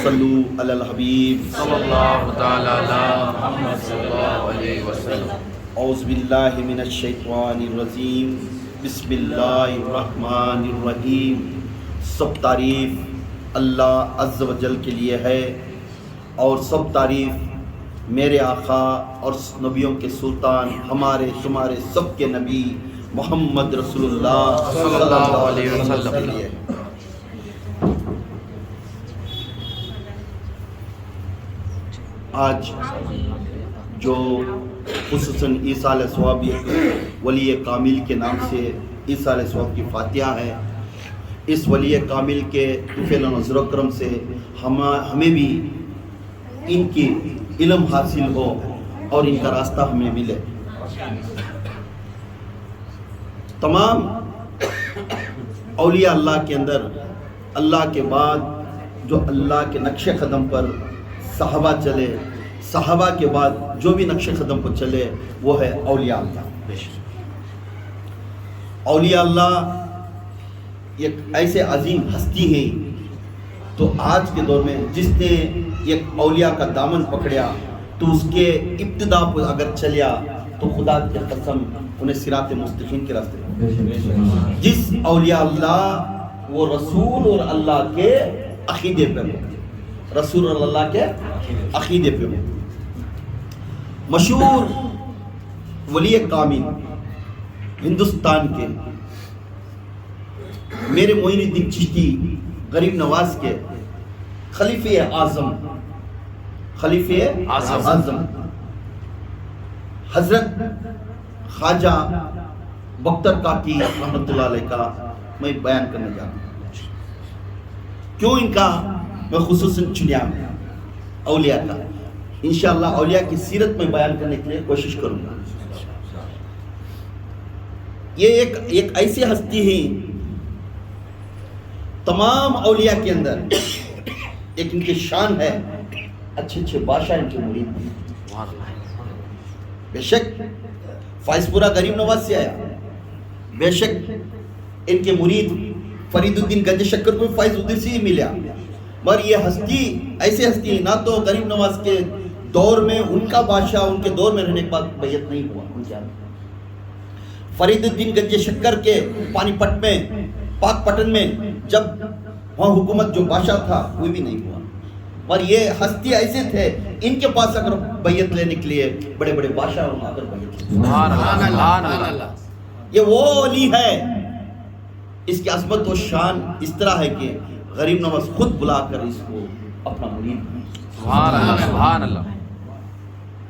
صلو علی الحبیب صلی اللہ تعالی علی محمد صلی اللہ علیہ وسلم۔ اعوذ باللہ من الشیطان الرجیم، بسم اللہ الرحمن الرحیم۔ سب تعریف اللہ عز و جل کے لیے ہے، اور سب تعریف میرے آقا اور نبیوں کے سلطان، ہمارے تمہارے سب کے نبی محمد رسول اللہ صلی اللہ علیہ وسلم کے لیے ہے۔ آج جو خصوصاً عیسیٰ علیہ السلام ولی کامل کے نام سے عیسیٰ علیہ السلام کی فاتحہ ہے، اس ولی کامل کے فعل و نظر و کرم سے ہمیں بھی ان کی علم حاصل ہو اور ان کا راستہ ہمیں ملے۔ تمام اولیاء اللہ کے اندر اللہ کے بعد جو اللہ کے نقش قدم پر صحابہ چلے، صحابہ کے بعد جو بھی نقش قدم پر چلے وہ ہے اولیاء اللہ۔ اولیاء اللہ ایک ایسے عظیم ہستی ہیں، تو آج کے دور میں جس نے ایک اولیاء کا دامن پکڑیا تو اس کے ابتدا پر اگر چلیا تو خدا کی قسم انہیں صراط مستقیم کے راستے۔ جس اولیاء اللہ وہ رسول اور اللہ کے عقیدے پہ ہو، رسول اور اللہ کے عقیدے پہ ہو۔ مشہور ولی کامل ہندوستان کے میرے معین الدین چشتی غریب نواز کے خلیفہ اعظم حضرت خواجہ بختر کاکی رحمۃ اللہ علیہ کا میں بیان کرنے جا رہا ہوں۔ کیوں ان کا میں خصوصاً چنیا میں اولیاء کا انشاءاللہ اولیاء کی سیرت میں بیان کرنے کے لیے کوشش کروں گا۔ یہ ایک ایسی ہستی ہے، تمام اولیاء کے اندر ایک ان کی شان ہے، اچھے اچھے بادشاہ ان کے مرید ہیں۔ بے شک فائز پورہ غریب نواز سے آیا، بے شک ان کے مرید فرید الدین گنج شکر کو فائز ادھر سے ہی ملا، مگر یہ ہستی ایسے ہستی ہے، نہ تو غریب نواز کے دور میں ان کا بادشاہ ان کے دور میں رہنے کے بعد بیعت نہیں ہوا ان کے فرید الدین گنج شکر کے پانی پت میں پاک پٹن میں جب وہاں حکومت جو بادشاہ تھا وہ بھی نہیں ہوا، اور یہ ہستی ایسے تھے ان کے پاس اگر بیعت لینے کے لیے بڑے بڑے بادشاہ وہاں اگر بیعت لیتے۔ سبحان اللہ۔ یہ وہ ولی ہے، اس کی عظمت و شان اس طرح ہے کہ غریب نواز خود بلا کر اس کو اپنا مرید بنا۔ سبحان اللہ۔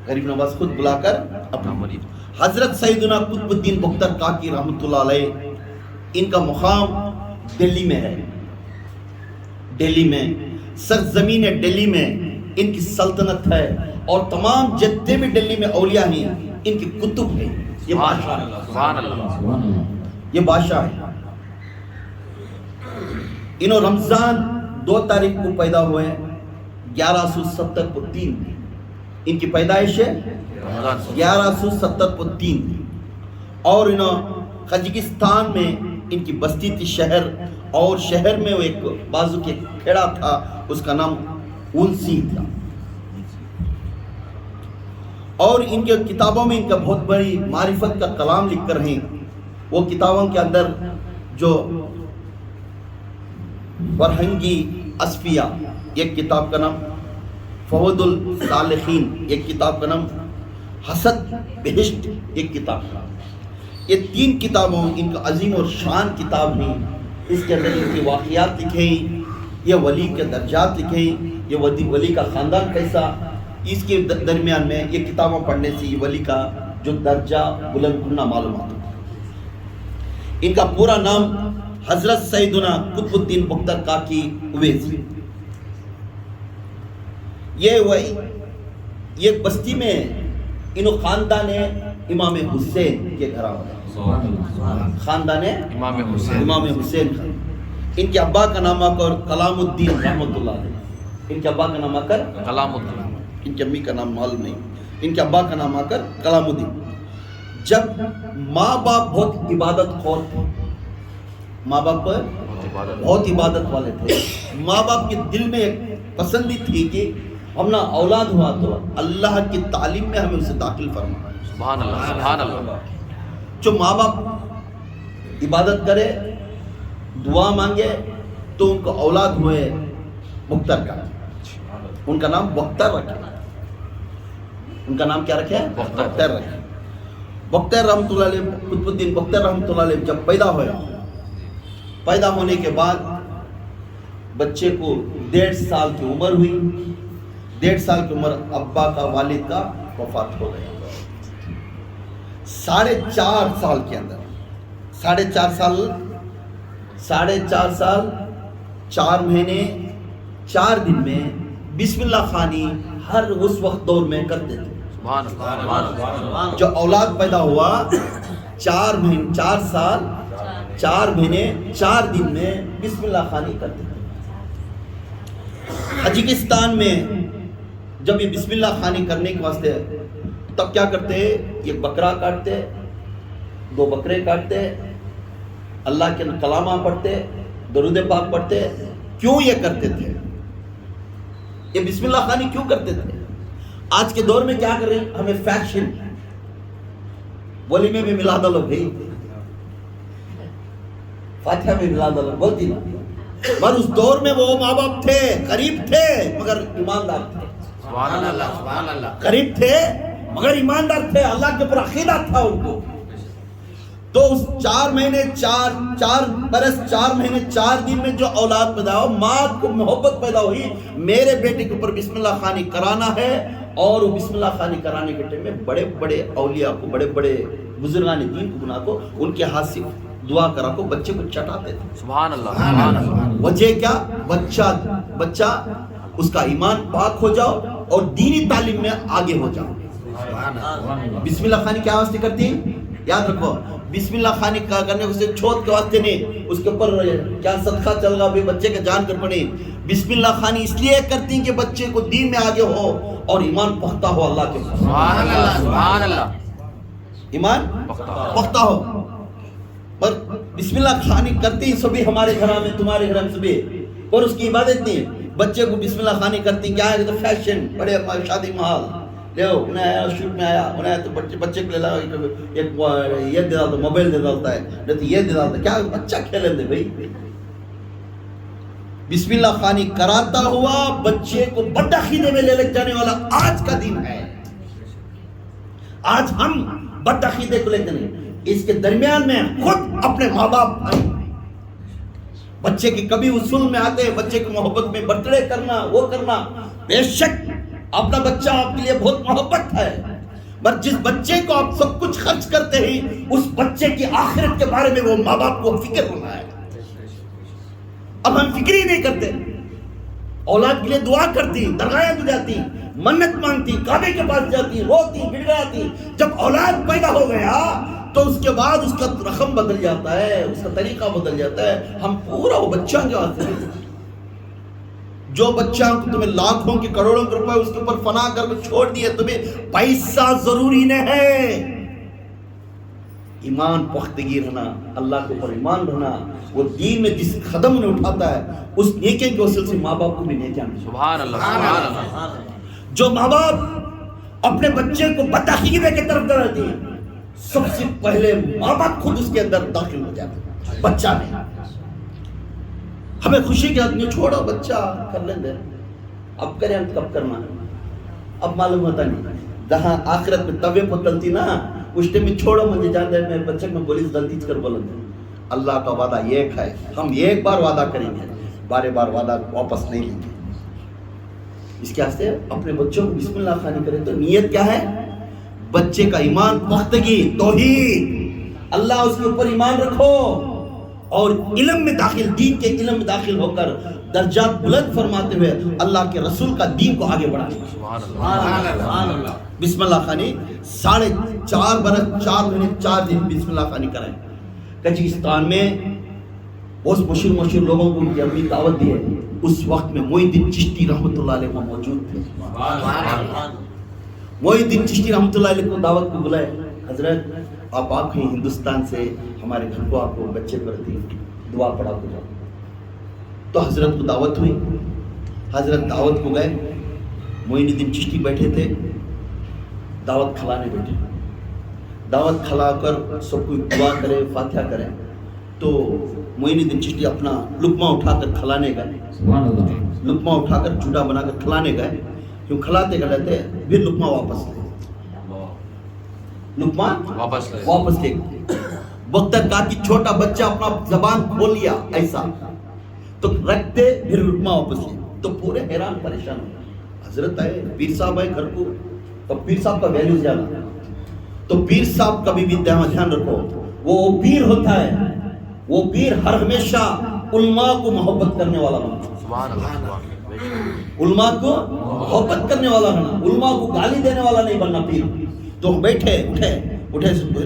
غریب نواز خود بلا کر اپنا مرید۔ حضرت سیدنا قطب الدین بختر کاکی رحمۃ اللہ علیہ، ان کا مقام دلی میں ہے، دلی میں سرزمین دلی میں ان کی سلطنت ہے، اور تمام جتنے بھی دلی میں اولیاء ہیں ان کی کتب ہیں۔ یہ بادشاہ ہے، سبحان اللہ۔ یہ بادشاہ ہے۔ انہوں رمضان 2 تاریخ کو پیدا ہوئے، 1170 کو 3 ان کی پیدائش ہے، 1170 کو 3، اور انہوں قزاقستان میں ان کی بستی تھی شہر، اور شہر میں وہ ایک بازو کے کھیڑا تھا، اس کا نام اونسی تھا، اور ان کے کتابوں میں ان کا بہت بڑی معرفت کا کلام لکھ کر ہیں۔ وہ کتابوں کے اندر جو فرہنگی اصفیہ ایک کتاب کا نام، فوائد الصالحین ایک کتاب کا نام، حسد بہشت ایک کتاب کا نام۔ یہ 3 کتابوں ان کا عظیم اور شان کتاب ہیں۔ اس کے اندر ان کے واقعات لکھے ہیں، یہ ولی کے درجات لکھے ہیں، یہ ولی کا خاندان کیسا، اس کے درمیان میں یہ کتابوں پڑھنے سے یہ ولی کا جو درجہ بلند ہونا معلومات ہوتا ہے۔ ان کا پورا نام حضرت سیدنا قطب الدین بختر کاکی اویسی۔ یہ بستی میں انہوں خاندان امام حسین کے گھر آئے، خاندان امام حسین کا۔ ان کے ابا کا نام آکر کلام الدین رحمۃ اللہ علیہ، ان کے ابا کا نام آکر کلام الدین، ان کی امی کا نام معلوم نہیں، ان کے ابا کا نام آکر کلام الدین۔ جب ماں باپ بہت عبادت خور تھے، ماں باپ بہت عبادت والے تھے. ماں باپ کے دل میں ایک پسندی تھی کہ ہم نہ اولاد ہوا تو اللہ کی تعلیم میں ہمیں اسے داخل فرما. سبحان اللہ سبحان اللہ. جو ماں باپ عبادت کرے دعا مانگے تو ان کو اولاد ہوئے مختر کا, ان کا نام بختر رکھے. ان کا نام کیا رکھے؟ بختر رکھے. بختر رحمۃ اللہ علیہ, قطب الدین بختر رحمۃ اللہ علیہ جب پیدا ہوئے, پیدا ہونے کے بعد بچے کو 1.5 سال کی عمر ہوئی. 1.5 سال کی عمر ابا کا والد کا وفات ہو گیا. 4.5 سال کے اندر 4.5 سال 4 مہینے 4 دن میں بسم اللہ خوانی ہر اس وقت دور میں کرتے تھے. سبحان اللہ. جو اولاد پیدا ہوا 4 سال 4 مہینے 4 دن میں بسم اللہ خوانی کرتے تھے. تاجکستان میں جب یہ بسم اللہ خوانی کرنے کے واسطے تب کیا کرتے, یہ بکرا کاٹتے, 2 بکرے کاٹتے, اللہ کے کلامہ پڑھتے, درود پاک پڑھتے. کیوں یہ کرتے تھے؟ یہ بسم اللہ خوانی کیوں کرتے تھے؟ آج کے دور میں کیا کر رہے ہیں, ہمیں فیشن ولیمے میں ملا ڈالو بھائی, فاتحہ میں ملا ڈالو بولتی نا. پر اس دور میں وہ ماں باپ تھے, قریب تھے مگر ایماندار تھے. سبحان اللہ سبحان اللہ. قریب تھے مگر ایماندار تھے, اللہ کے اوپر عقیدہ تھا ان کو. تو اس 4 مہینے 4 برس 4 مہینے 4 دن میں جو اولاد پیدا ہو, ماں کو محبت پیدا ہوئی, میرے بیٹے کے اوپر بسم اللہ خوانی کرانا ہے. اور وہ بسم اللہ خوانی کرانے کے ٹائم میں بڑے بڑے اولیاء کو, بڑے بڑے بزرگان دین کو بنا کو ان کے ہاتھ سے دعا کرا کو بچے کو چٹاتے تھے. سبحان اللہ سبحان اللہ. وجہ کیا؟ بچہ اس کا ایمان پاک ہو جاؤ اور دینی تعلیم میں آگے ہو جاؤ. بسم اللہ خوانی کیا واسطے کرتی ہیں؟ یاد رکھو, بسم اللہ خوانی کرنے سے چھوت کے واسطے نہیں, اس کے اوپر کیا صدقہ چل رہا بھی بچے کے جان کر پڑے. بسم اللہ خوانی اس لیے کرتی ہیں کہ بچے کو دین میں آگے ہو اور ایمان پختہ ہو اللہ کے. سبحان اللہ سبحان اللہ. ایمان پختہ ہو. پر بسم اللہ خوانی کرتی سبھی, ہمارے گھر میں تمہارے گھر میں سبھی, اور اس کی عبادت نہیں. بچے کو بسم اللہ خوانی کرتی کیا ہے؟ تو فیشن, بڑے شادی محال لے انہیں آیا, شوٹ میں آیا انہیں تو بچے کو لے لا, ایک یہ دے ڈالتا, موبائل دے ڈالتا ہے, نہیں تو یہ دے ڈالتا. کیا بچہ کھیلیں دے بھائی. بسم اللہ خوانی کراتا ہوا بچے کو بد عقیدے میں لے لگ جانے والا آج کا دن ہے. آج ہم بد عقیدے کو لے کے نہیں, اس کے درمیان میں خود اپنے ماں باپ بچے کے کبھی اصول میں آتے, بچے کی محبت میں برتھ ڈے کرنا, وہ کرنا. بے شک اپنا بچہ آپ کے لیے بہت محبت ہے, پر جس بچے کو آپ سب کچھ خرچ کرتے ہیں اس بچے کی آخرت کے بارے میں وہ ماں باپ کو فکر ہونا ہے. اب ہم فکر ہی نہیں کرتے. اولاد کے لیے دعا کرتی, درگاہیں میں جاتی, منت مانگتی, کعبے کے پاس جاتی, روتی گڑ گڑاتی. جب اولاد پیدا ہو گیا تو اس کے بعد اس کا رقم بدل جاتا ہے, اس کا طریقہ بدل جاتا ہے. ہم پورا وہ بچہ کے واسطے, جو بچہ تمہیں لاکھوں کے کروڑوں کے روپے اس کے اوپر فنا کر کے چھوڑ دیے, تمہیں پیسہ ضروری نہیں ہے. ایمان پختگی رہنا, اللہ کے اوپر ایمان رہنا, وہ دین میں جس قدم نے اٹھاتا ہے اس نیکی کے وسیلے سے ماں باپ کو بھی نیکیاں ملتی. سبحان اللہ سبحان اللہ. جو ماں باپ اپنے بچے کو بدعقیدے کی طرف ڈالتے ہیں, سب سے پہلے ماں باپ خود اس کے اندر داخل ہو جاتے ہیں, بچہ نہیں. ہمیں خوشی کے آدمی چھوڑو بچہ کر لیں دے, اب کریں کب کرنا ہے اب معلوم ہوتا نہیں. جہاں آخرت میں توے پتلتی نا اس ٹائم میں چھوڑو مجھے جان دے, میں بچے میں بولی غلطی کر بولوں. اللہ کا وعدہ ایک ہے, ہم ایک بار وعدہ کریں گے, بارے بار وعدہ واپس نہیں لیں گے. اس کے واسطے اپنے بچوں کو بسم اللہ خوانی کریں. تو نیت کیا ہے؟ بچے کا ایمان پختگی, توحید, اللہ اس کے اوپر ایمان رکھو اور علم میں داخل, دین کے علم میں داخل ہو کر درجات بلند فرماتے ہوئے اللہ کے رسول کا دین کو آگے بڑھائیں. سبحان اللہ. بسم اللہ خوانی 4.5 برس 4 مہینے 4 دن بسم اللہ خوانی کریں. تاجکستان میں بہت مشہور لوگوں کو ان کی اپنی دعوت دی ہے. اس وقت میں محی الدین چشتی رحمۃ اللہ علیہ وہاں موجود تھے. محی الدین چشتی رحمۃ اللہ علیہ کو دعوت کو بلائے, حضرت آپ ہیں ہندوستان سے, ہمارے گھر کو آپ کو بچے پر دی, دعا پڑھا کو جاؤ. تو حضرت کو دعوت ہوئی. حضرت دعوت کو گئے. معین الدین چشتی بیٹھے تھے, دعوت کھلانے بیٹھے. دعوت کھلا کر سب کوئی دعا کرے, فاتحہ کرے, تو معین الدین چشتی اپنا لقمہ اٹھا کر کھلانے گئے. لقمہ اٹھا کر جھوٹا بنا کر کھلانے گئے. کیوں کھلاتے کھلاتے پھر لقمہ واپس لے, لقمہ واپس لے. وقت تک کہا کہ چھوٹا بچہ اپنا زبان کھول لیا ایسا, تو رکھتے پھر لقمہ واپس لے. تو پورے حیران پریشان ہوئے. حضرت آئے, پیر صاحب آئے گھر کو, تو پیر صاحب کا ویلیو زیادہ. تو پیر صاحب کبھی بھی دھیان رکھو, وہ پیر ہوتا ہے, وہ پیر ہر ہمیشہ علماء کو محبت کرنے والا بننا. علماء کو محبت کرنے والا بننا, علماء کو گالی دینے والا نہیں بننا پیر. تو بیٹھے اٹھے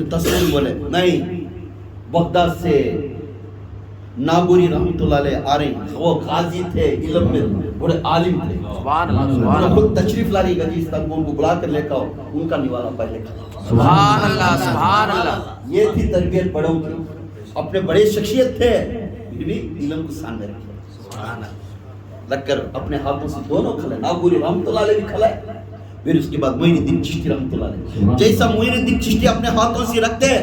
تصویر بولے نہیں, بغداد سے ناگوری رحمت اللہ علیہ آ رہے ہیں. وہ قاضی تھے, علم میں بڑے عالم تھے. انہوں خود تشریف لا رہی گجی استنبول کو بلا کر لے کر ان کا نوالا پہلے کھا. سبحان اللہ, سبحان اللہ. یہ تھی تربیت بڑوں کی. اپنے بڑے شخصیت تھے پھر بھی علم کو سامنے رکھے, لگ کر اپنے ہاتھوں سے دونوں کھلائے. ناگوری رحمت اللہ علیہ بھی کھلائے, پھر اس کے بعد معین الدین چشتی رحمت اللہ علیہ. جیسا معین الدین چشتی اپنے ہاتھوں سے رکھتے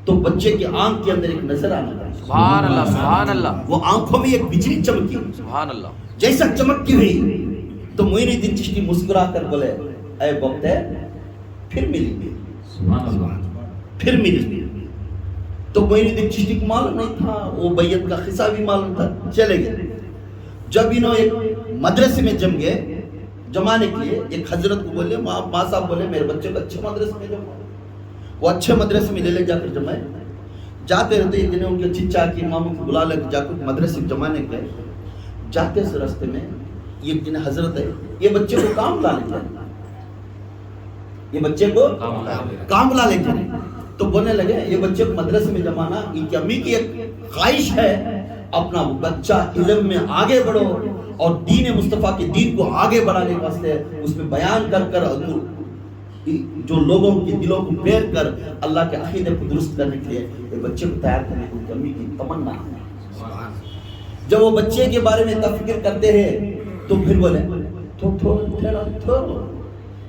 تو بچے کی آنکھ کے اندر ایک نظر آنا لگا. سبحان اللہ, سبحان اللہ. وہ آنکھوں میں ایک بجلی چمکی. سبحان اللہ. جیسا چمکتی ہوئی تو معین الدین چشتی مسکرا کر بولے اے وقت ہے پھر ملیں گے, پھر ملیں گے. تو معین الدین چشتی کو معلوم نہیں تھا, وہ بیعت کا قصہ بھی معلوم تھا, چلے گئے. جب انہوں ایک مدرسے میں جمانے کے لیے, ایک حضرت کو بولے, ماں صاحب بولے میرے بچے کو اچھے مدرسے میں جمع. وہ اچھے مدرسے میں لے جا کر جمائے. جاتے رہتے ایک دن ان کے چچا کی ماموں کو بلا لے جا کر مدرسے میں جمانے گئے. جاتے سے راستے میں یہ جن حضرت ہے, یہ بچے کو کام لا لے جائیں, یہ بچے کو کام لا لے جائیں. تو بولنے لگے یہ بچے کو مدرسے میں جمانا ان کی امی کی ایک خواہش ہے, اپنا بچہ علم میں آگے بڑھو اور دین مصطفیٰ کے دین کو آگے بڑھانے کے واسطے اس میں بیان کر کر جو لوگوں کے دلوں کو پھیر کر اللہ کے عقیدے کو درست کرنے کے لیے یہ بچے کو تیار کرنے کی امی کی تمنا ہے. جب وہ بچے کے بارے میں تفکر کرتے ہیں تو پھر بولے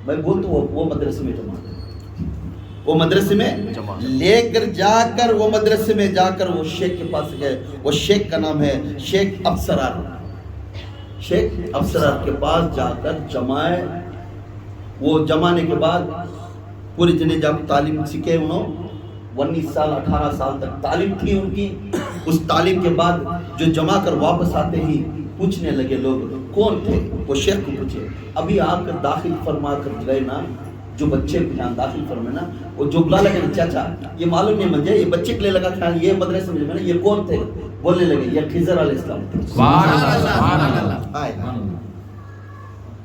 میں بولتا ہوں وہ مدرسے میں جمع, وہ مدرسے میں لے کر جا کر, وہ مدرسے میں جا کر وہ شیخ کے پاس گئے. وہ شیخ کا نام ہے شیخ افسرار. شیخ افسرار کے پاس جا کر جمائے. وہ جمانے کے بعد پورے جنے جا تعلیم سیکھے. انہوں 19 سال 18 سال تک تعلیم تھی ان کی. اس تعلیم کے بعد جو جمع کر واپس آتے ہی پوچھنے لگے لوگ کون تھے. وہ شیخ کو پوچھے ابھی آ کر داخل فرما کر گئے نا, جو بچے کو یہاں داخل فرمائے نا, وہ جو بلا لگے چاچا یہ معلوم نہیں مجھے, یہ بچے کے لیے لگا خیال یہ مدرسے میں جمع, یہ کون تھے. بولنے لگے یہ خضر علیہ السلام تھے. سبحان اللہ.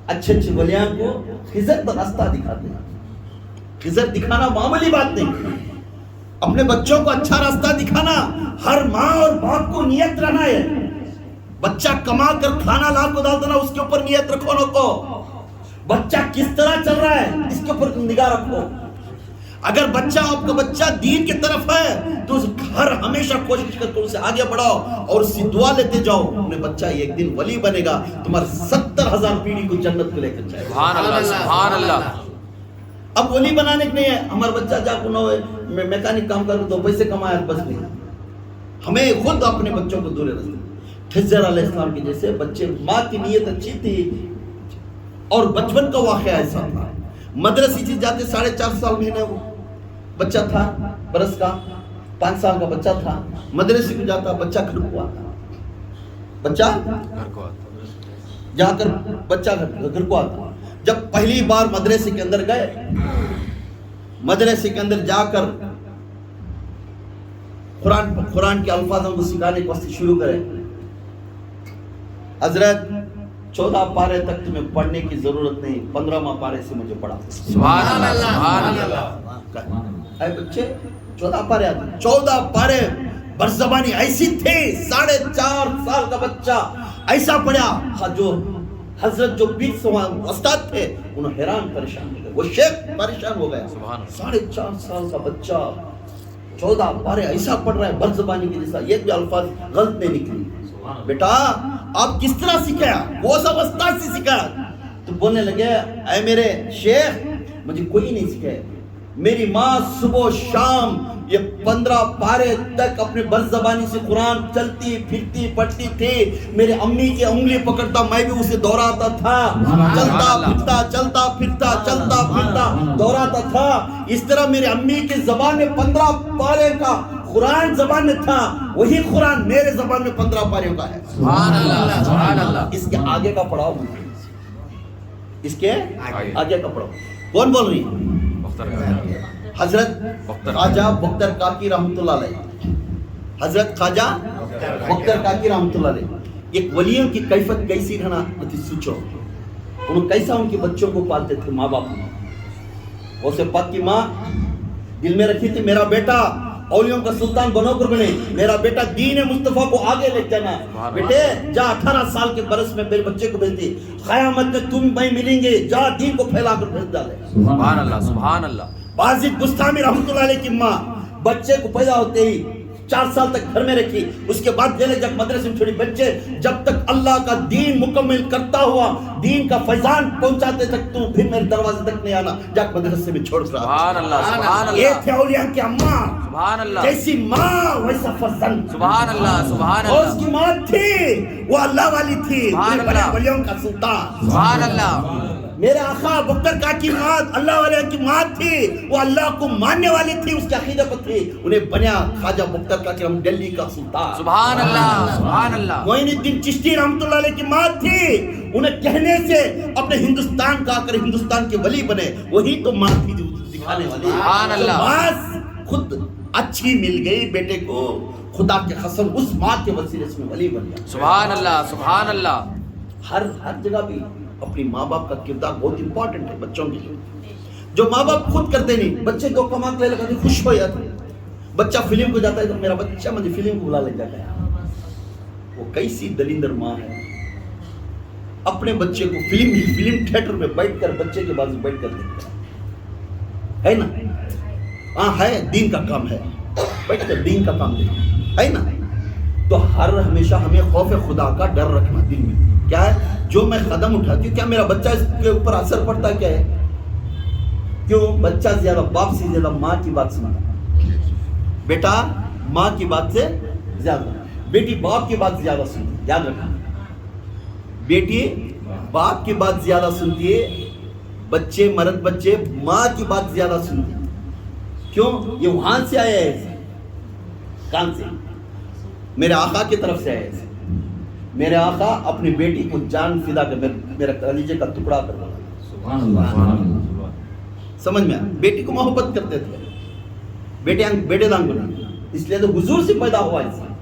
اچھے اچھے ولیاں کو خضر کا راستہ دکھاتے ہیں. خضر دکھانا معمولی بات نہیں. اپنے بچوں کو اچھا راستہ دکھانا ہر ماں اور باپ کو نیت رہنا ہے. بچہ کما کر کھانا لا کو ڈال دینا, اس کے اوپر نیت رکھو نہ کو. بچہ کس طرح چل رہا ہے اس کے اوپر نگاہ رکھو. اگر بچہ آپ کا بچہ دین کی طرف ہے تو ہر ہمیشہ کوشش کر کے اسے آگے بڑھاؤ اور اس سے دعا لیتے جاؤ. اپنے بچہ ایک دن ولی بنے گا, تمہارے 70,000 پیڑھی کو جنت کو لے کر جائے گا. سبحان اللہ, سبحان اللہ. اب ولی بنانے کے نہیں ہے ہمارا بچہ جا کے میکینک کام کر دو پیسے کمایا بس نہیں. ہمیں خود اپنے بچوں کو دور رکھنا. خضر علیہ السلام کے جیسے بچے, ماں کی نیت اچھی تھی اور بچپن کا واقعہ ایسا تھا. مدرسے سے جاتے 4.5 سال مہینے بچہ تھا, برس کا 5 سال کا بچہ تھا. مدرسے کو جاتا بچہ گھر کو آتا, بچہ جا کر بچہ گھر کو آتا. جب پہلی بار مدرسے کے اندر گئے, مدرسے کے اندر جا کر قرآن کے الفاظوں کو سکھانے کو شروع کرے. حضرت 14 پارے تک تمہیں پڑھنے کی ضرورت نہیں, 15واں پارے سے مجھے پڑھا. سبحان اللہ, سبحان اللہ. اے بچے 14 پارے آتے, 14 پارے برزبانی ایسی تھی. 4.5 سال کا بچہ ایسا پڑھا. جو حضرت جو 20 استاد تھے انہوں حیران پریشان ہو گئے. وہ شیخ پریشان ہو گیا. 4.5 سال کا بچہ 14 پارے ایسا پڑھ رہا ہے برزبانی کی جیسا, یہ بھی الفاظ غلط نہیں نکلی. بیٹا آپ کس طرح سکھایا, وہ سب استاد سے سکھایا. تو بولنے لگے اے میرے شیخ مجھے کوئی نہیں سکھایا, میری ماں صبح و شام یہ 15 پارے تک اپنے بر زبانی سے قرآن چلتی پھرتی پڑھتی تھی. میرے امی کی انگلی پکڑتا میں بھی اسے دوہراتا تھا, چلتا پھرتا چلتا پھرتا چلتا پھرتا دوہراتا تھا. اس طرح میرے امی کی زبان میں 15 پارے کا قرآن زبان میں تھا, وہی قرآن میرے زبان میں 15 پاریوں کا ہے. سبحان اللہ سبحان اللہ. اس کے آگے کا پڑھاؤ, اس کے آگے کا پڑھاؤ. کون بول رہی ہے؟ حضرت خواجہ بختر کاکی رحمۃ اللہ علیہ. حضرت خواجہ بختر کاکی رحمۃ اللہ علیہ ایک ولیوں کی کیفیت کیسی رہنا سوچو. انہوں کیسا ان کے بچوں کو پالتے تھے ماں باپ. اسے پاک کی ماں دل میں رکھی تھی میرا بیٹا اولیوں کا سلطان بنو کر بنے, میرا بیٹا دین مصطفیٰ کو آگے لے جانا. بیٹے جا 18 سال کے برس میں میرے بچے کو بھیجتی, قیامت میں تم میں ملیں گے, جا دین کو پھیلا کر بھیج ڈالے. سبحان اللہ سبحان اللہ. بازد بستامی رحمۃ اللہ علیہ کی ماں بچے کو پیدا ہوتے ہی 4 سال تک گھر میں رکھی, اس کے بعد جب مدرسے میں چھوڑی. بچے جب تک اللہ کا دین مکمل کرتا ہوا, دین کا فیضان پہنچاتے تک تو پھر میرے دروازے تک نہیں آنا, جا مدرسے میں چھوڑ کر. سبحان اللہ سبحان اللہ. یہ تھے اولیاء کی اماں, سبحان اللہ. جیسی ماں ویسا فضل. سبحان اللہ سبحان اور اللہ. اس کی ماں تھی وہ اللہ والی تھی, ولیوں کا سلطان. سبحان اللہ. میرے آقا بختر کاکی ماں اللہ والے کی ماں تھی, وہ اللہ کو ماننے والی تھی, اس کی عقیدہ پر تھی. انہیں بنیا خواجہ بختر کاکی رحمۃ دلی کا سلطان. سبحان اللہ سبحان اللہ. معین الدین چشتی رحمۃ اللہ علیہ کی ماں تھی, انہیں کہنے سے اپنے ہندوستان کا کر ہندوستان کے ولی بنے. وہی تو ماں تھی جو دکھانے والی. سبحان اللہ. ماں خود اچھی مل گئی بیٹے کو, خدا کے قسم اس ماں کے وسیلے سے ولی بن گیا. سبحان اللہ سبحان اللہ. ہر جگہ بھی اپنی ماں باپ کا کردار بہت امپورٹنٹ ہے بچوں کے لیے. جو ماں باپ خود کرتے نہیں, بچے دو کما کے لگاتے خوش ہو جاتے. بچہ فلم کو جاتا ہے تو میرا بچہ مجھے فلم کو بلا لے جاتا ہے. وہ کیسی دلیندر ماں ہے, اپنے بچے کو فلم تھیٹر میں بیٹھ کر بچے کے بازو بیٹھ کر دیکھتا ہے نا. ہاں ہے, دین کا کام ہے, بیٹھ کر دین کا کام دیکھتا ہے نا. تو ہمیشہ ہمیں خوف خدا کا ڈر رکھنا دل میں. کیا ہے جو میں قدم اٹھاتی ہوں, کیا میرا بچہ اس کے اوپر اثر پڑتا کیا ہے؟ کیوں بچہ زیادہ باپ سے زیادہ ماں کی بات سنتا. بیٹا ماں کی بات سے زیادہ, بیٹی باپ کی بات زیادہ سنتی. یاد رکھنا, بیٹی باپ کی بات زیادہ سنتی ہے, بچے مرد بچے ماں کی بات زیادہ سنتی. کیوں؟ یہ وہاں سے آیا ہے, کہاں سے؟ میرے آقا کی طرف سے آیا ہے. میرے آقا اپنی بیٹی کو جان فدا کر میرا کلیجے کا ٹکڑا کر رہا. سبحان اللہ. سمجھ میں بیٹی کو محبت کرتے تھے, بیٹے دان کو نہیں, اس لیے تو حضور سے پیدا ہوا انسان.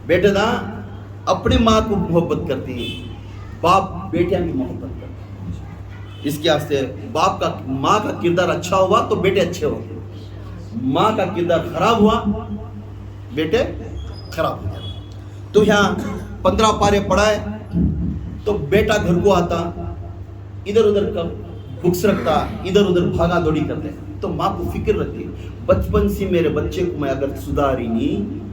بیٹے دان اپنی ماں کو محبت کرتی ہے, باپ بیٹیاں کی محبت کرتے ہیں. اس کے واسطے باپ کا ماں کا کردار اچھا ہوا تو بیٹے اچھے ہو, ماں کا کردار خراب ہوا بیٹے خراب ہو جاتے. تو یہاں 15 پارے پڑھائے تو بیٹا گھر کو آتا, ادھر ادھر کا بکس رکھتا, ادھر ادھر بھاگا دوڑی کرتے. تو ماں کو فکر رہتی ہے, بچپن سے میرے بچے کو میں اگر سدھاری نہیں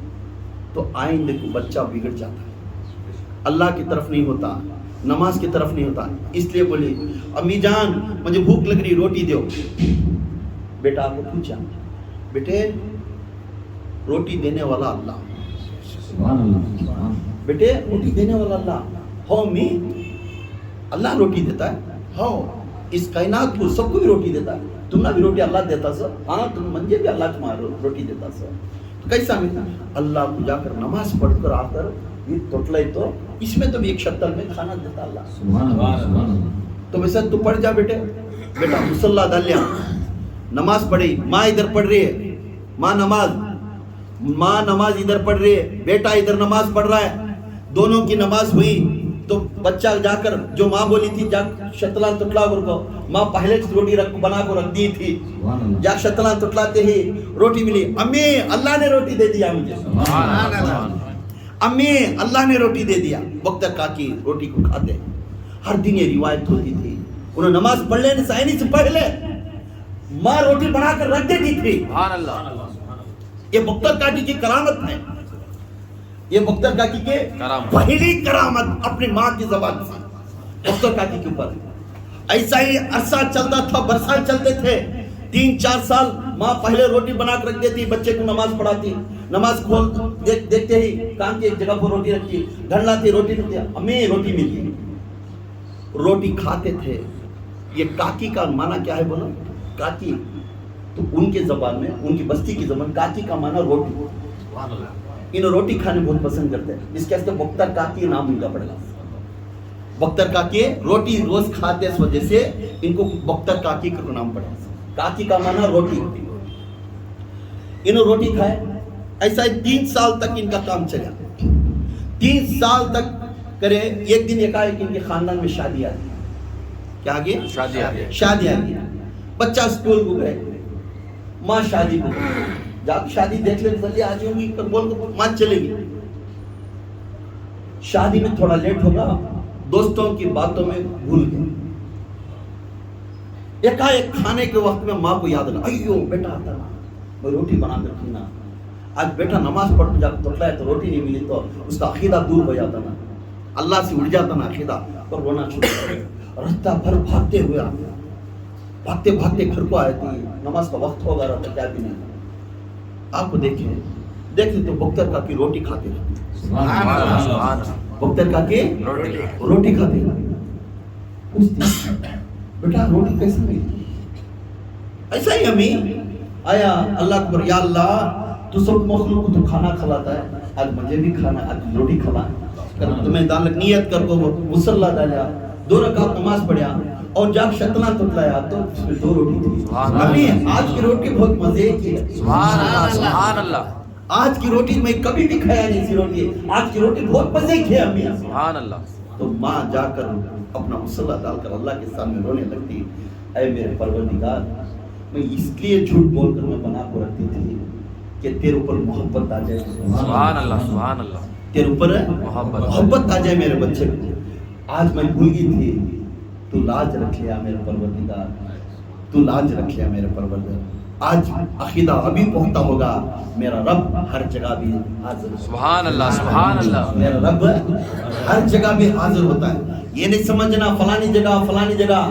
تو آئندہ کو بچہ بگڑ جاتا ہے, اللہ کی طرف نہیں ہوتا, نماز کی طرف نہیں ہوتا. اس لیے بولی امی جان مجھے بھوک لگ رہی روٹی دو. بیٹا آپ کو پوچھا, بیٹے روٹی دینے والا اللہ, بیٹے روٹی دینے والا اللہ ہو. می اللہ روٹی دیتا ہے, ہو اس کائنات کو سب کو بھی روٹی دیتا ہے. تم نہ بھی روٹی اللہ دیتا سر, ہاں تم منجے بھی اللہ تمہارا روٹی دیتا سر. تو کیسا ملتا؟ اللہ کو جا کر نماز پڑھ کر آ کر یہ توٹلے تو اس میں تو بھی ایک شتر میں کھانا دیتا اللہ. تو ویسا تو پڑھ جا بیٹے. بیٹا مصلی ڈالیا, نماز پڑھی, ماں ادھر پڑھ رہی ہے, ماں نماز ادھر پڑھ رہی ہے, بیٹا ادھر نماز پڑھ رہا ہے. دونوں کی نماز ہوئی تو بچہ جا کر جو ماں بولی تھی جا شتلان تٹلا کو, ماں پہلے روٹی بنا کو رکھ دی تھی, جا شتلان تٹلاتے ہی روٹی ملی. امی اللہ نے روٹی دے دیا مجھے, امی اللہ نے روٹی دے دیا. وقت کاکی روٹی کو کھاتے. ہر دن یہ روایت ہوتی تھی, انہوں نماز پڑھ لینے سے پہلے ماں روٹی بنا کر رکھ دیتی تھی. یہ بختر کاکی کی کرامت ہے. یہ بختر کاکی کے پہلی کرامت اپنی ماں کی زبان سے بختر کاکی کے اوپر. ایسا ہی عرصہ چلتا تھا, برسات چلتے تھے, 3-4 سال ماں پہلے روٹی بنا کر رکھ دیتی, بچے کو نماز پڑھاتی, نماز کھول دیکھتے ہی کان کی ایک جگہ پر روٹی رکھتی, ڈھنڈ لاتی, روٹی رکھتی, امی روٹی ملتی, روٹی کھاتے تھے. یہ کاکی کا معنی کیا ہے بولو؟ کاکی. تو ان کے زبان میں, ان کی بستی کی زبان, کاکی کا معنی روٹی. انہیں روٹی کھانے بہت پسند کرتے ہیں, اس کے واسطے بختر کاکی نام ان کا پڑ گا. بختر کاکی روٹی روز کھاتے, اس وجہ سے ان کو بختر کاکی کا نام پڑا. کاکی کا معنی روٹی. انہوں روٹی کھائے. ایسا 3 سال تک ان کا کام چلا. 3 سال تک کرے. ایک دن ایک ان کے خاندان میں شادی آ گئی. کیا آ گئی؟ شادی آ گئی. بچہ اسکول کو گئے, ماں شادی کو جا شادی دیکھ لیں, جلدی آ جاؤں گی, بول کو ماں چلے گی. شادی میں تھوڑا لیٹ ہوگا, دوستوں کی باتوں میں بھول گئے. ایک کھانے کے وقت میں ماں کو یاد آنا, ایو بیٹا آتا نا, میں روٹی بنا کر کھانا. آج بیٹا نماز پڑھ جا توڑتا ہے تو روٹی نہیں ملی تو اس کا عقیدہ دور ہو جاتا نا, اللہ سے اڑ جاتا نا عقیدہ, اور رونا شروع کر دیا. رستہ بھر بھاگتے ہوئے بھاگتے بھاگتے گھر کو آئے تھی. نماز کا وقت ہوگا رہا تھا, کیا بھی نہیں. آپ کو دیکھیں تو بختر کاکی روٹی کھاتے ہیں. بختر کاکی روٹی کھاتے ہیں. بیٹا روٹی کیسے ملی؟ ایسا ہی ہمیں آیا, اللہ اکبر, یا اللہ تو سب مخلوق کو تو کھانا کھلاتا ہے, آج مجھے بھی کھانا, آج روٹی کھلا. تمہیں دان نیت کر کو مصلی ڈالا, 2 رکعت نماز پڑھیا اور جا شتنا تطلایا تو اس میں 2 روٹی تھی. ہمیں آج کی روٹی بہت مزے کی ہے. سبحان اللہ. آج کی روٹی میں کبھی بھی کھایا نہیں سی روٹی, آج کی روٹی بہت مزے کی ہے ہمیں. سبحان اللہ. تو ماں جا کر اپنا مصلی ڈال کر اللہ کے سامنے رونے لگتی, اے میرے پروردگار, میں اس لیے جھوٹ بول کر میں بنا کو رکھتی تھی کہ تیرے اوپر محبت آ جائے. سبحان اللہ. سبحان اللہ. تیرے اوپر محبت آ جائے میرے بچے کو. آج میں بھول گئی تھی, تو لاج رکھ لیا میرے پروردگار, تو لاج رکھ لیا میرے پروردگار. آج عقیدہ ابھی پختہ ہوگا, میرا رب ہر جگہ بھی حاضر ہے. سبحان اللہ. سبحان اللہ. میرا رب ہر جگہ بھی حاضر ہوتا ہے. یہ نہیں سمجھنا فلانی جگہ,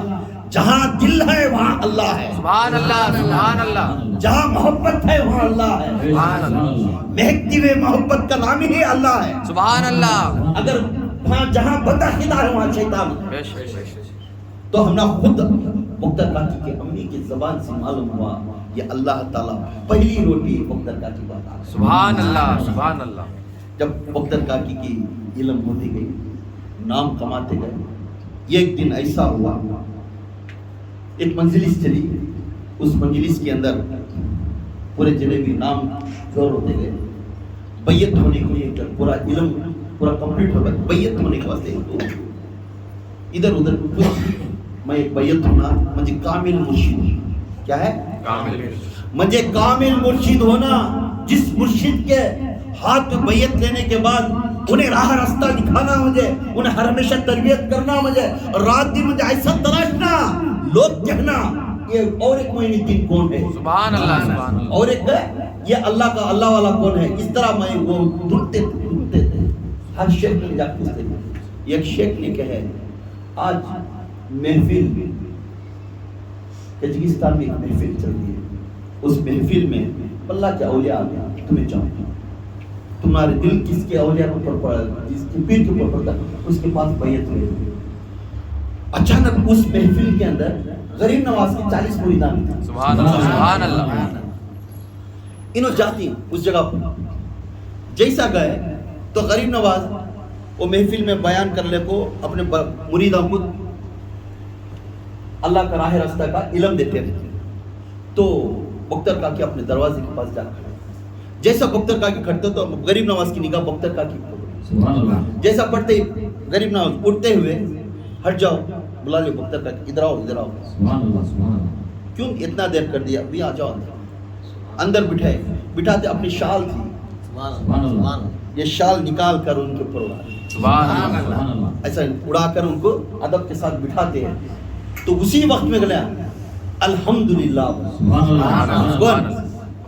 جہاں دل ہے وہاں اللہ ہے. سبحان اللہ. سبحان اللہ. جہاں محبت ہے وہاں اللہ ہے. سبحان اللہ. مہکتی ہوئے محبت کا نام ہی اللہ ہے. سبحان اللہ. اگر جہاں بدعقیدہ ہے وہاں شیطان. تو ہم نے خود بختر کاکی کے امی کی زبان سے معلوم ہوا یہ اللہ تعالیٰ پہلی روٹی بختر کاکی بتا. سبحان اللہ. سبحان اللہ. جب بختر کاکی کی علم ہوتی گئی, نام کماتے گئے, ایک دن ایسا ہوا, ایک مجلس چلی, اس مجلس کے اندر پورے جنے بھی نام زور ہوتے گئے. بیعت ہونے کو یہ پورا علم پورا کمپلیٹ ہو گیا. بیعت ہونے کے واسطے ادھر ادھر میں ایک بیعت ہونا, مجھے کامل مرشد. کیا ہے؟ مجھے کامل مرشد ہونا, جس مرشد کے ہاتھ میں بیعت لینے کے بعد انہیں راہ راستہ دکھانا, مجھے انہیں ہر ہمیشہ تربیت کرنا, مجھے رات دن مجھے ایسا تراشنا, لوگ کہنا یہ اور ایک معین الدین کون ہے. سبحان اللہ. سبحان اللہ. اور ایک یہ اللہ کا اللہ والا کون ہے. اس طرح میں وہ ڈھونڈتے تھے, ہر شیخ نے جا پوچھتے تھے. ایک شیخ نے کہا آج محفل کزاکستان میں ایک محفل چل رہی ہے, اس محفل میں اللہ کے اولیاء آ گیا, تمہیں چاہوں تمہارے دل کس کے اولیاء کے اوپر پڑا, جس کے پیر کے اوپر پڑتا اس کے پاس بیعت لے. اچانک اس محفل کے اندر غریب نواز کے 40 مریدان تھے. سبحان اللہ. سبحان اللہ. انہوں جاتی اس جگہ پر, جیسا گئے تو غریب نواز وہ محفل میں بیان کرنے کو اپنے مریدوں کو اللہ کا راہ راستہ کا علم دیتے رہتے. تو بختر کاکی اپنے دروازے کے پاس جا کھڑے, جیسا بختر کاکی کھڑتے تو غریب نواز کی نگاہ بختر کاکی پر, جیسا پڑھتے غریب نواز اٹھتے ہوئے ہٹ جاؤ, بلا لے بختر کاکی, ادھر آؤ ادھر آؤ. کیوں اتنا دیر کر دیا, ابھی آ جاؤ اندر بٹھاتے. اپنی شال تھی, یہ شال نکال کر ان کے اوپر اڑا, ایسا اڑا کر ان کو ادب کے ساتھ بٹھاتے ہیں. تو اسی وقت میں گیا الحمدللہ,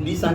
20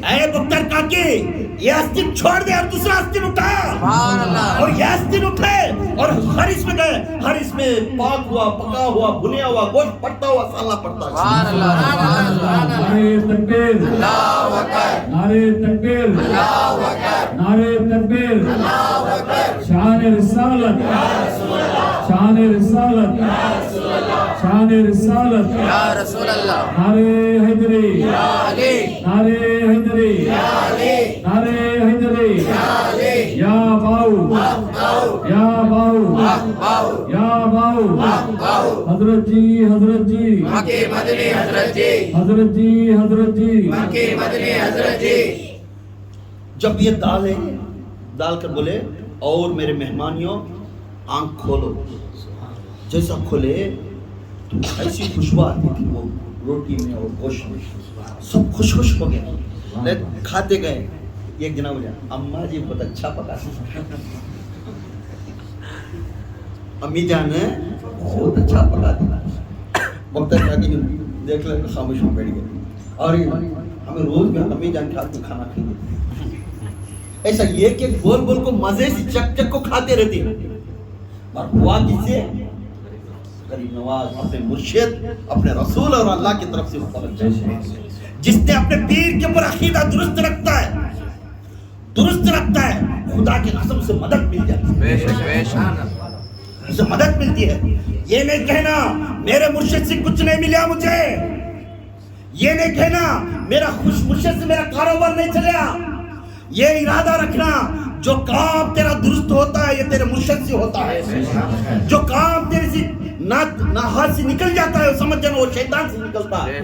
اے بختر کاکی یہ آستین چھوڑ دے اور دوسرا آستین اٹھا سبحان اللہ اور یہ آستین اٹھے اور ہر اس میں گئے ہر اس میں پاک ہوا پکا ہوا بھنیا ہوا گوشت پڑتا ہوا سالہ پڑتا سبحان اللہ سبحان اللہ نعرے تکبیر اللہ اکبر نعرے تکبیر اللہ اکبر نعرے تکبیر اللہ اکبر شان رسالت شان رسالت شان رسالت یا رسول اللہ نعرے حیدری یا علی نعرے حیدری یا علی نعرے حیدری یا علی یا باؤ باؤ یا باؤ باؤ یا باؤ باؤ حضرت جی مکی مدنی حضرت جی حضرت جی مکی مدنی حضرت جی جب یہ ڈال کر بولے اور میرے مہمانیوں آنکھ کھولو جیسا کھولے تو ایسی خوشبو آتی تھی وہ روٹی میں اور گوشت میں سب خوش ہو گئے کھاتے گئے ایک جنا بولے اماں جی بہت اچھا پکا امی جان ہے بہت اچھا پکا دیا وقت دیکھ لے خاموش میں بیٹھ گئے اور ہمیں روز میں امی جان کے ہاتھ میں کھانا کھائیے ایسا یہ کہ بول بول کو مزے سے چک چک کو کھاتے رہتے اور ہوا کس سے غریب نواز اپنے مرشد اپنے رسول اور اللہ کی طرف سے متوجہ جس نے اپنے پیر کے اوپر عقیدہ درست رکھتا ہے خدا کی قسم سے مدد مل جاتی ہے بے شک اسے مدد ملتی ہے یہ نہیں کہنا میرے مرشد سے کچھ نہیں ملا مجھے یہ نہیں کہنا میرا خوش مرشد سے میرا کاروبار نہیں چلیا یہ ارادہ رکھنا جو کام تیرا درست ہوتا ہے یہ تیرے مرشد سے ہوتا ہے جو کام تیرے سے نہ ہاتھ سے نکل جاتا ہے سمجھ جانا وہ شیطان سے نکلتا ہے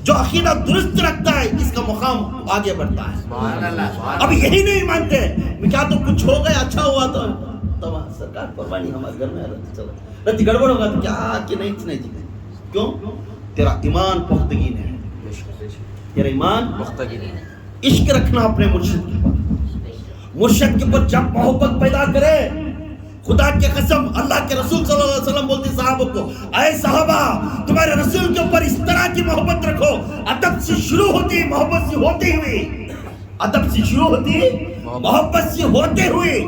جو عقیدہ درست رکھتا ہے اس کا مقام آگے بڑھتا ہے سبحان اللہ اب یہی نہیں مانتے کیا تو کچھ ہو گیا اچھا ہوا تو سرکار پروانی ہمارے گھر میں رتی گڑبڑ ہوگا تو کیا کہ نہیں کیوں تیرا ایمان پختگی ہے تیرا ایمان مختگی عشق رکھنا اپنے مرشد کے اوپر مرشد کے اوپر جب محبت پیدا کرے خدا کی قسم اللہ کے رسول صلی اللہ علیہ وسلم بولتے صحابہ کو اے صحابہ تمہارے رسول کے اوپر اس طرح کی محبت رکھو ادب سے شروع ہوتی محبت سے ہوتے ہوئے ادب سے شروع ہوتی محبت سے ہوتے ہوئے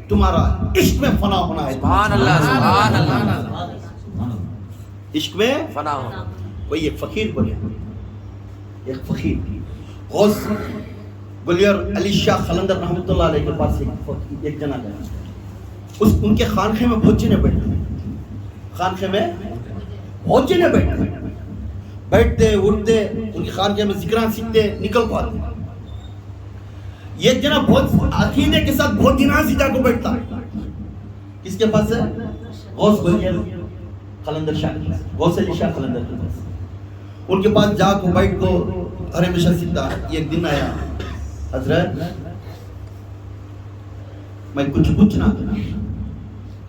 تمہارا عشق میں فنا ہونا ہے سبحان اللہ سبحان اللہ عشق میں فنا ہونا کوئی ایک فقیر بولے ایک فقیر غوث گلیر علی شاہ خلندر رحمۃ اللہ علیہ کے پاس ایک جنا گیا ان کے خانقاہ میں بہت جنے بیٹھتے خانقاہ میں بہت جنے بیٹھتے اٹھتے ان کی خانقاہ میں ذکران سیکھتے نکل کو آتے یہ جنا بہت عقیدے کے ساتھ بہت دنوں سے جا کو بیٹھتا کس کے پاس ہے غوث گلیر خلندر شاہ غوث علی شاہ خلندر کے پاس ان کے پاس جا کو بیٹھ کو ہر ہمیشہ سیکھتا ایک دن آیا حضرت میں کچھ پوچھنا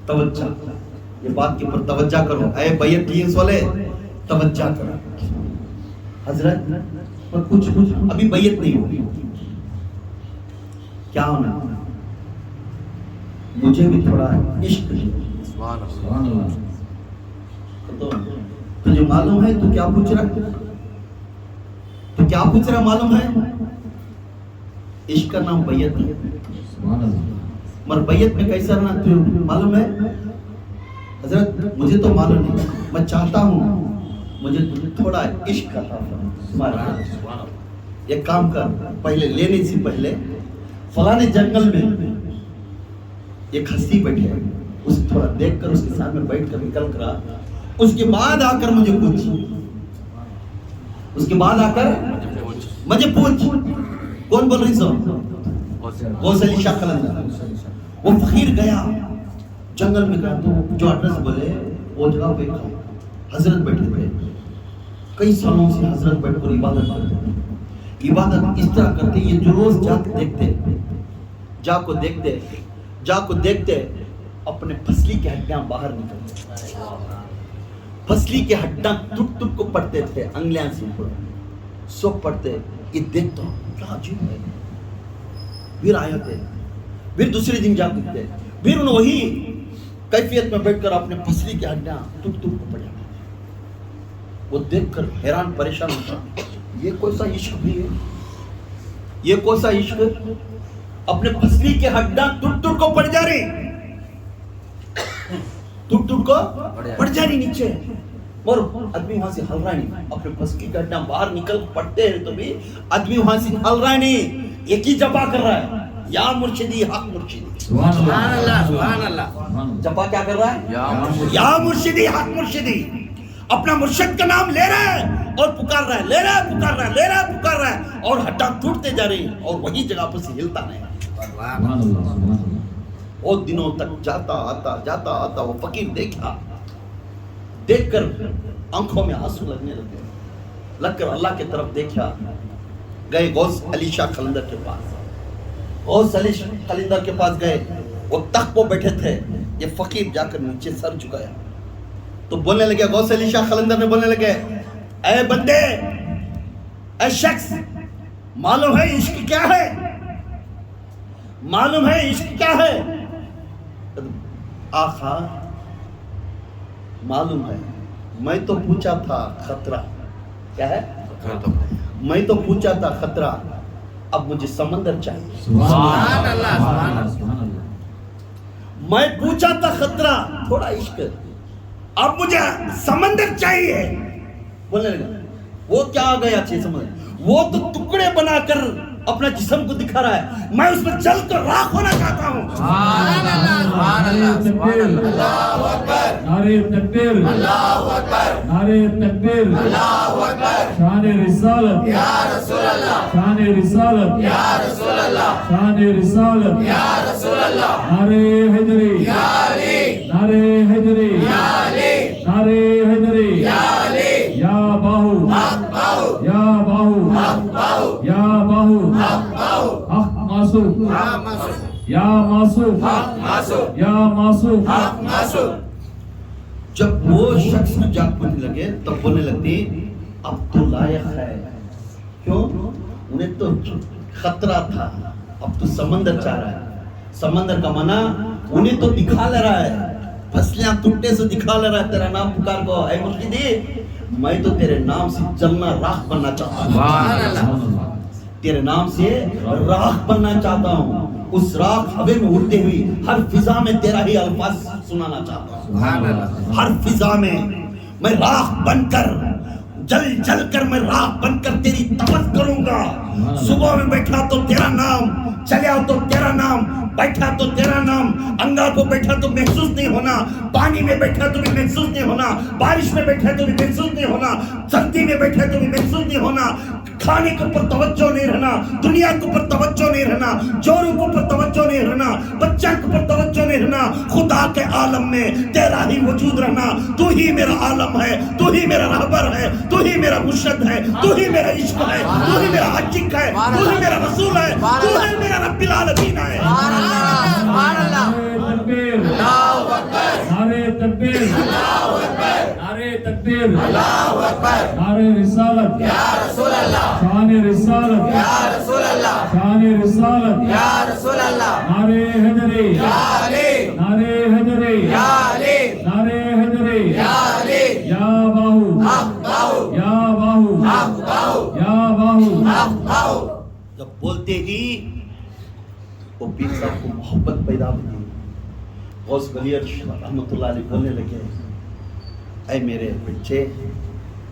توجہ یہ بات کے اوپر توجہ کرو اے بیت ٹینس والے توجہ کرو حضرت میں کچھ ابھی بیت نہیں ہوئی کیا ہونا مجھے بھی تھوڑا عشق سبحان اللہ تجھے معلوم ہے تو کیا پوچھ رہا معلوم ہے عشق کا نام بیت ہے مر بیت میں کیسا رہنا تجھے معلوم ہے حضرت مجھے تو معلوم نہیں میں چاہتا ہوں مجھے تھوڑا عشق کا ایک کام کر پہلے لینے سے پہلے فلانے جنگل میں ایک ہستی بیٹھی ہے اسے تھوڑا دیکھ کر اس کے سامنے بیٹھ کر نکل کر اس کے بعد آ کر مجھے پوچھ اس کے بعد آ کر مجھے پوچھ کون بول رہی سو غوث علی شاہ خلندر وہ فقیر گیا جنگل میں گیا تو جو ایڈریس بولے وہ جگہ پہ حضرت بیٹھے تھے کئی سالوں سے حضرت بیٹھ کر عبادت کرتے عبادت اس طرح کرتے یہ جو روز جا کو دیکھتے اپنے پھسلی کے ہڈیاں باہر نکلتے پھسلی کے ہڈیاں ٹوٹ کو پڑتے تھے انگلیاں سے اوپر سو پڑتے یہ دیکھتا ہوں کیا عجیب ہے پھر آئے تھے پھر دوسرے دن جا دیکھتے پھر انہوں وہی کیفیت میں بیٹھ کر اپنے پھسلی کے ہڈیاں ٹوٹ کو پڑے وہ دیکھ کر حیران پریشان ہوتا یہ کوئی سا عشق بھی ہے یہ کوسا عشق اپنے پسلی کے ہڈاں ٹوٹ ٹوٹ کو پڑ جا رہے ٹوٹ ٹوٹ کو پڑ جا رہی نیچے اور آدمی وہاں سے ہل رہا نہیں اپنے پسلی کے ہڈاں باہر نکل پڑتے ہیں تو بھی آدمی وہاں سے ہل رہا نہیں ایک ہی جپا کر رہا ہے یا مرشدی حق مرشدی سبحان اللہ سبحان اللہ جپا کیا کر رہا ہے یا مرشدی حق مرشدی اپنا مرشد کا نام لے رہا ہے اور پکار رہا ہے لے رہا ہے پکار رہا ہے لے رہا ہے پکار رہا ہے اور ہڈاں ٹوٹتے جا رہے ہیں اور وہی جگہ پر سے ہلتا نہیں سبحان اللہ سبحان اللہ بہت دنوں تک جاتا آتا وہ فقیر دیکھا دیکھ کر آنکھوں میں آنسو لگنے لگ کر اللہ کی طرف دیکھا گئے غوث علی شاہ قلندر کے پاس غوث علی شاہ قلندر کے پاس گئے وہ تخت پہ بیٹھے تھے یہ فقیر جا کر نیچے سر جھکایا تو بولنے لگے غوث علی شاہ قلندر نے بولنے لگے اے بندے اے شخص معلوم ہے عشق کیا ہے معلوم ہے عشق کیا ہے آخا معلوم ہے میں تو پوچھا تھا خطرہ کیا ہے میں تو پوچھا تھا خطرہ اب مجھے سمندر چاہیے سبحان اللہ سبحان اللہ سبحان اللہ میں پوچھا تھا خطرہ تھوڑا عشق اب مجھے سمندر چاہیے بولنے لگا وہ کیا آ گیا اچھے سمندر وہ تو ٹکڑے بنا کر اپنا جسم کو دکھا رہا ہے میں اس میں جل کر راکھ ہونا چاہتا ہوں سبحان اللہ سبحان اللہ سبحان اللہ اللہ اکبر نعرہ تکبیر اللہ اکبر نعرہ تکبیر اللہ اکبر شان رسالت یا رسول اللہ شان رسالت یا رسول اللہ شان رسالت یا رسول اللہ نعرہ حیدری یا علی نعرہ حیدری یا علی نعرہ حیدری یا علی یا باہو حق باہو یا باہو حق باہو یا باہو حق باہو حق ماسو حق ماسو یا ماسو حق ماسو یا ماسو حق ماسو جب وہ شخص جاگ پڑنے لگے تب بولنے لگتے اب تو لائق ہے کیوں انہیں تو خطرہ تھا اب تو سمندر چاہ رہا ہے سمندر کا منع انہیں تو دکھا لے رہا ہے پھسلیاں ٹوٹنے سے دکھا لے رہا ہے تیرا نام پکار کو اے مرشدی میں تو تیرے نام سے جلنا راکھ بننا چاہتا ہوں سبحان اللہ تیرے نام سے راکھ بننا چاہتا ہوں اس راکھ ہوے میں اڑتے ہوئی ہر فضا میں تیرا ہی الفاظ سنانا چاہتا ہوں سبحان اللہ ہر فضا میں راکھ بن کر جل جل کر میں راکھ بن کر تیری طاعت کروں گا صبح میں بیٹھا تو تیرا نام چلیا تو تیرا نام بیٹھا تو تیرا نام انگا کو بیٹھا تو محسوس نہیں ہونا پانی میں بیٹھا تو بھی محسوس نہیں ہونا بارش میں بیٹھا تو بھی محسوس نہیں ہونا سردی میں بیٹھا تو بھی محسوس نہیں ہونا کھانے کے اوپر توجہ نہیں رہنا دنیا کے اوپر توجہ نہیں رہنا جوروں کے اوپر توجہ نہیں رہنا بچہ کے اوپر توجہ نہیں رہنا خدا کے عالم میں تیرا ہی وجود رہنا تو ہی میرا عالم ہے تو ہی میرا رہبر ہے تو ہی میرا مرشد ہے تو ہی میرا عشق ہے تو ہی میرا عاشق ہے تو ہی میرا رسول ہے تو ہی میرا رب العالمین ہے سبحان اللہ تکبیر اللہ اکبر نعرہ تکبیر اللہ اکبر نعرہ تکبیر اللہ اکبر نعرہ رسالت یا رسول اللہ شان رسالت یا رسول اللہ شان رسالت یا رسول اللہ نعرہ حیدری یا علی نعرہ حیدری یا علی نعرہ حیدری یا علی یا باہو حق باہو یا باہو حق باہو یا باہو حق باہو جب بولتے ہی وہ پیر صاحب کو محبت پیدا ہوئی غوث ولی رحمۃ اللہ علیہ بولنے لگے اے میرے بچے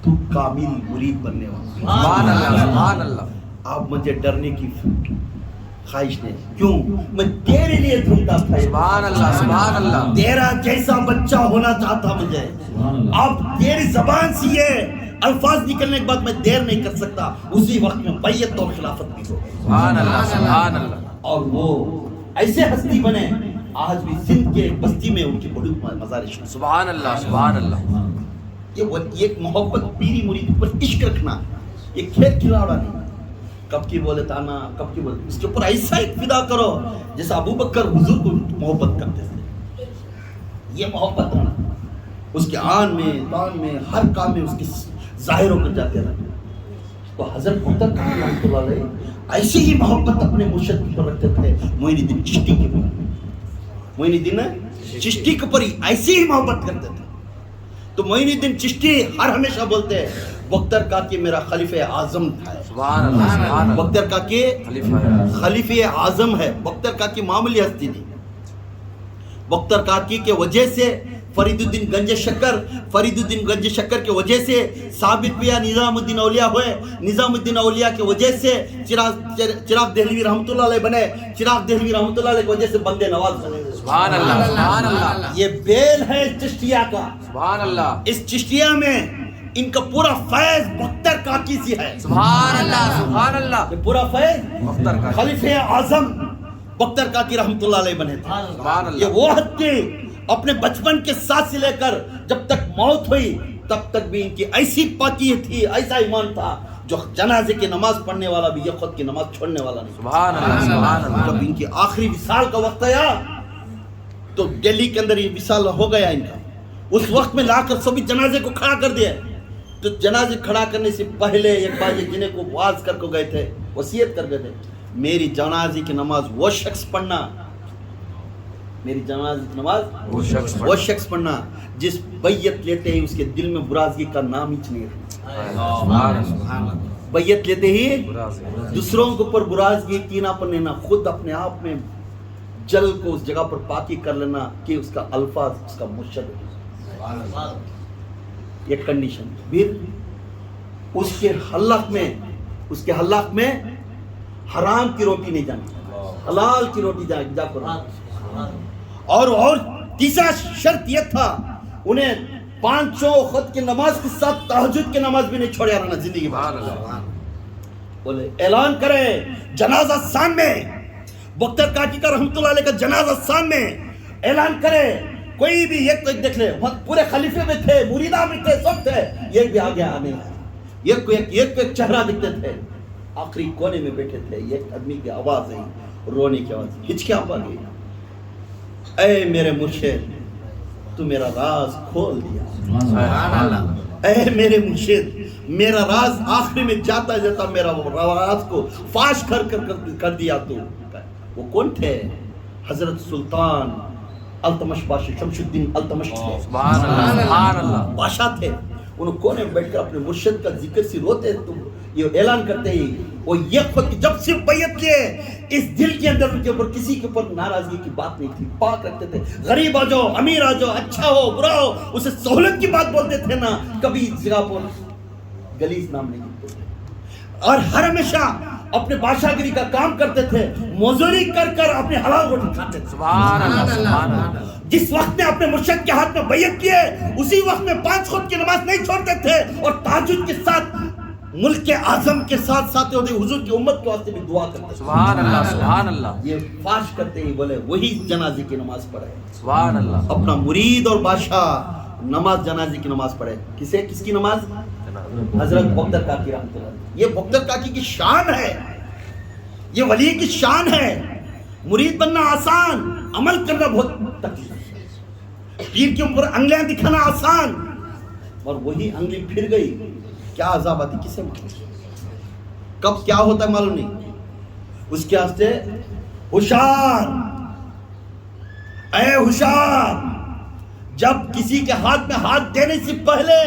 تو کامل مرید بننے والا سبحان اللہ سبحان اللہ آپ مجھے ڈرنے کی خواہش نہیں کیوں میں تیرے لیے ڈھونڈتا تھا سبحان اللہ سبحان اللہ تیرا جیسا بچہ ہونا چاہتا مجھے اب تیری زبان سے یہ الفاظ نکلنے کے بعد میں دیر نہیں کر سکتا اسی وقت میں بیعت اور خلافت بھی ہو گئی سبحان اللہ سبحان اللہ اور وہ ایسے ہستی بنے آج بھی سندھ کے بستی میں ان کی بڑی مزارش ہے سبحان اللہ سبحان اللہ یہ محبت پیری مرید پر عشق رکھنا یہ کھیل کھلاڑا نہیں کب کی بولے تانا کب کی بولے اس کے اوپر ایسا ایک فدا کرو جیسا ابو بکر حضور کو محبت کرتے تھے یہ محبت رہنا اس کے آن میں دان میں ہر کام میں اس کی ظاہر ہو کر جاتے رہنا تو حضرت محترم رحمۃ اللہ علیہ ایسی ہی محبت اپنے مرشد پر رکھتے تھے معین الدین چشتی کے پر معین الدین چشتی کے پر ایسی ہی محبت کرتے تھے تو معین الدین چشتی ہر ہمیشہ بولتے ہیں بختر کاکی میرا خلیفہ اعظم تھا. سبحان اللہ سبحان اللہ. بختر کاکی خلیفہ خلیفہ اعظم ہے. بختر کاکی معمولی ہستی نہیں. بختر کاکی کے وجہ سے فرید الدین گنج شکر کے وجہ سے ثابت پیا نظام الدین اولیاء ہوئے. نظام الدین اولیاء کے وجہ سے چراغ دہلوی رحمۃ اللہ علیہ بنے. چراغ دہلوی رحمۃ اللہ علیہ کی وجہ سے بندے نواز بنے. سبحان اللہ سبحان اللہ. یہ بیل ہے چشتیہ کا. سبحان اللہ. اس چشتیہ میں ان کا پورا فیض بختر کاکی سے ہے. سبحان اللہ سبحان اللہ. یہ پورا فیض بختر کاکی. خلیفہ اعظم بختر کاکی رحمۃ اللہ علیہ بنے تھے. سبحان اللہ. یہ وہ حد کے اپنے بچپن کے ساتھ سے لے کر جب تک موت ہوئی تب تک بھی ان کی ایسی پاکی تھی, ایسا ایمان تھا جو جنازے کی نماز پڑھنے والا بھی یہ خود کی نماز چھوڑنے والا نہیں. سبحان اللہ سبحان اللہ. جب ان کی آخری وصال کا وقت آیا تو دہلی کے اندر یہ وصال ہو گیا ان کا. اس وقت میں لا کر سبھی جنازے کو کھڑا کر دیا. تو جنازے کھڑا کرنے سے پہلے ایک بار یہ جنہیں کو واز کر کے گئے تھے, وصیت کر گئے تھے, میری جنازے کی نماز وہ شخص پڑھنا, میری جنازے کی نماز وہ شخص پڑھنا جس بیعت لیتے ہی اس کے دل میں برازگی کا نام ہی نہیں رہتا. بیعت لیتے ہی دوسروں کے اوپر برازگی کینہ پر لینا, خود اپنے آپ میں جل کو اس جگہ پر پاکی کر لینا کہ اس کا الفاظ اس کا مرشد ہے. یہ کنڈیشن. پھر اس کے حلق میں حرام کی روٹی نہیں جانا, حلال کی روٹی جا کر. اور تیسرا شرط یہ تھا انہیں 5 وقت کی نماز کے ساتھ تہجد کی نماز بھی نہیں چھوڑے رہنا زندگی میں. بولے اعلان کرے جنازہ سان میں, بختر کاکی کا رحمۃ اللہ علیہ کا جنازہ سان میں اعلان کرے, کوئی بھی ایک تو ایک دیکھ لے, پورے خلیفے میں تھے, مریدہ میں تھے, سب تھے, ایک بھی آگے آنے ایک چہرہ دکھتے تھے. آخری کونے میں بیٹھے تھے, ایک آدمی کی آواز آئی, رونے کی آواز, ہچکیاں پا گئی, اے میرے مرشد تو میرا راز کھول دیا. اے میرے مرشد میرا راز آخری میں جاتا میرا راز کو فاش کر دیا. تو وہ کون تھے؟ حضرت سلطان التمش بادشاہ شمس الدین التمش تھے. سبحان اللہ سبحان اللہ. بادشاہ تھے. انہوں کونے میں بیٹھ کر اپنے مرشد کا ذکر سے روتے, تو یہ اعلان کرتے ہی وہ یہ خود جب سے بیعت لیے اس دل کے اندر ان کے اوپر کسی کے اوپر ناراضگی کی بات نہیں تھی. پاک رکھتے تھے. غریب آ جاؤ, امیر آ جاؤ, اچھا ہو برا ہو, اسے سہولت کی بات بولتے تھے نا, کبھی اس جگہ پر گلیز نام نہیں کرتے تھے. اور ہر ہمیشہ اپنے بادشاہ گیری کا کام کرتے تھے, مزدوری کر اپنے حلال روٹی کھاتے تھے. سبحان اللہ سبحان اللہ. جس وقت نے اپنے مرشد کے ہاتھ میں بیعت کیے اسی وقت میں 5 وقت کی نماز نہیں چھوڑتے تھے, اور تہجد کے ساتھ ملک کے اعظم کے ساتھ ساتھ ہوتے حضور کی امت کے واسطے بھی دعا کرتے تھے. سبحان اللہ سبحان اللہ. یہ فاش کرتے ہی بولے وہی جنازے کی نماز پڑھے. سبحان اللہ. اپنا مرید اور بادشاہ نماز جنازے کی نماز پڑھے. کس کی نماز؟ حضرت بختر کاکی رحمۃ اللہ. یہ بختر کاکی کی شان ہے, یہ ولی کی شان ہے. مرید بننا آسان, عمل کرنا بہت تکلیف. پیر کے اوپر انگلیاں دکھانا آسان, اور وہی انگلی پھر گئی کیا عذاب آتی کسے معلوم, کب کیا ہوتا ہے معلوم نہیں. اس کے واسطے ہوشیار, اے ہوشیار, جب کسی کے ہاتھ میں ہاتھ دینے سے پہلے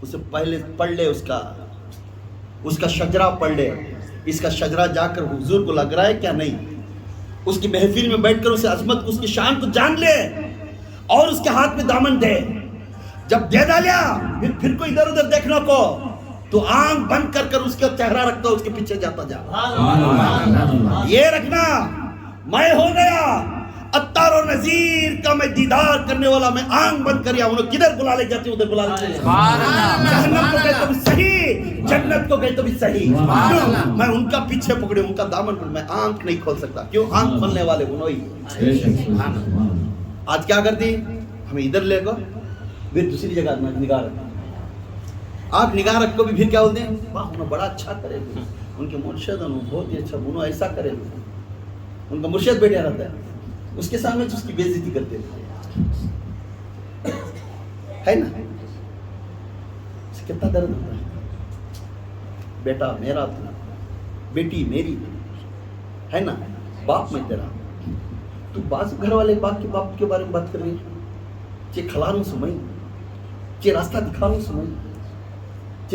اسے پہلے پڑھ لے, اس کا شجرہ پڑھ لے. اس کا شجرہ جا کر حضور کو لگ رہا ہے کیا نہیں, اس کی محفل میں بیٹھ کر اسے عظمت, اس کی شان کو جان لے, اور اس کے ہاتھ میں دامن دے. جب دے ڈالیا پھر کوئی ادھر ادھر دیکھنا کو, تو آنکھ بند کر اس کا چہرہ رکھتا, اس کے پیچھے جاتا جا. یہ رکھنا میں ہو گیا اتار و نذیر کا میں دیدار کرنے والا, میں آنکھ بند کریا, انہوں کدھر بلا لے جاتے ادھر بلا لے. جہنم کو گئے تو بھی صحیح, جنت کو گئے تو بھی صحیح. میں ان کا پیچھے پکڑے, ان کا دامن پکڑے, میں آنکھ نہیں کھول سکتا. کیوں؟ آنکھ کھولنے والے انہوں ہی. آج کیا کرتی, ہمیں ادھر لے گو, پھر دوسری جگہ نگاہ رکھو. آپ نگاہ رکھو بھی پھر کیا بولتے ہیں, واہ انہوں بڑا اچھا کرے, ان کے مرشد انہوں بہت ہی اچھا, انہوں ایسا کرے. ان کا مرشد بیٹھا رہتا ہے, اس کے سامنے اس کی بے عزتی کرتے ہے نا. کتنا درد ہوتا ہے. بیٹا میرا تھا, بیٹی میری ہے نا, باپ میں تیرا. تو بعض گھر والے باپ کے بارے میں بات کر رہی ہے, چے کھلا رہوں سمجھ, چے راستہ دکھا رہوں سمجھ,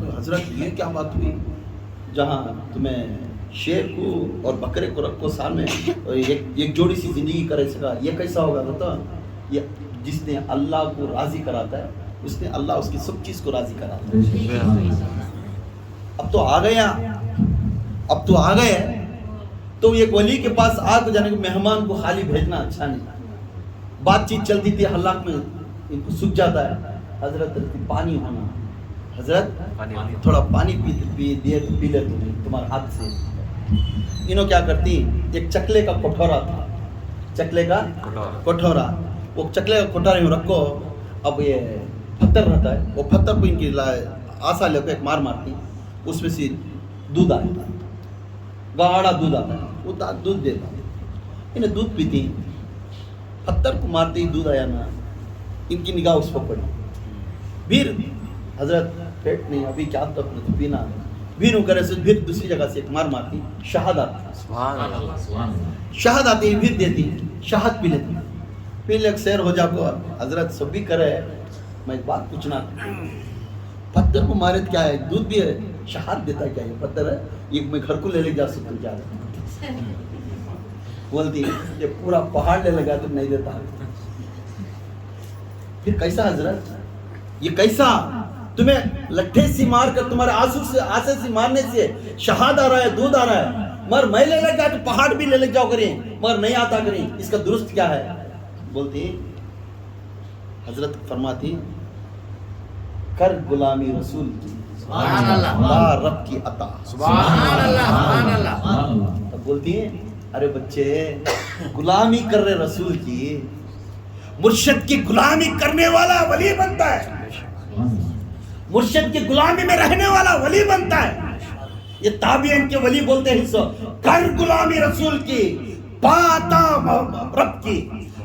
تو حضرت یہ کیا بات ہوئی جہاں تمہیں شیر کو اور بکرے کو رکھو سامنے اور ایک جوڑی سی زندگی کرے سکا، یہ کیسا ہوگا بتا؟ یہ جس نے اللہ کو راضی کراتا ہے اس نے اللہ اس کی سب چیز کو راضی کراتا ہے۔ اب تو آ گیا، اب تو آ گئے تو ایک ولی کے پاس آ کے جانے کو مہمان کو خالی بھیجنا اچھا نہیں۔ بات چیت چلتی تھی، حلاق میں ان کو سوکھ جاتا ہے، حضرت پانی ہونا، حضرت تھوڑا پانی پی لے تمہارے ہاتھ سے۔ انہوں کیا کرتی، ایک چکلے کا کٹورا تھا، چکلے کا کٹورا، وہ چکلے کا کٹورے میں رکھو، اب یہ پتھر رہتا ہے، وہ پتھر کو ان کی آسا لے کے ایک مار مارتی، اس میں سے دودھ آتا ہے، گاڑا دودھ آتا ہے، وہ دودھ دیتا ہے، انہیں دودھ پیتی، پتھر کو مارتے ہی دودھ آیا نا، ان کی نگاہ اس پر پڑی، پھر حضرت پیٹ نہیں ابھی کیا تو اپنے تو پینا، پھر وہ کرے سے پھر دوسری جگہ سے ایک مار مارتی، شہد آتی، شہد آتی پھر دیتی، شہد پی لیتی، پھر ایک سیر ہو جا کو حضرت سب بھی کرے، میں ایک بات پوچھنا، پتھر کو مارے کیا ہے، دودھ بھی ہے، شہاد دیتا ہے، کیا یہ پتھر ہے، یہ میں گھر کو لے لے جا سکتا ہوں، کیا بولتی یہ پورا پہاڑ لے لگا تو نہیں دیتا۔ پھر کیسا حضرت، یہ کیسا تمہیں لٹھے سی مار کر تمہارے آنسو سے مارنے سے شہاد آ رہا ہے، دودھ آ رہا ہے، مگر میں لے لگا تو پہاڑ بھی لے لے جاؤ کریں، مگر نہیں آتا کریں، اس کا درست کیا ہے؟ بولتی حضرت فرماتی کر غلامی رسول کی، سبحان اللہ، لا رب کی عطا، سبحان اللہ، سبحان اللہ. تب بولتی ہیں ارے بچے غلامی کر رہے رسول کی، مرشد کی غلامی کرنے والا ولی بنتا ہے، مرشد کی غلامی میں رہنے والا ولی بنتا ہے۔ یہ تابعین کے ولی بولتے ہیں سو کر غلامی رسول کی، پاتا رب کی،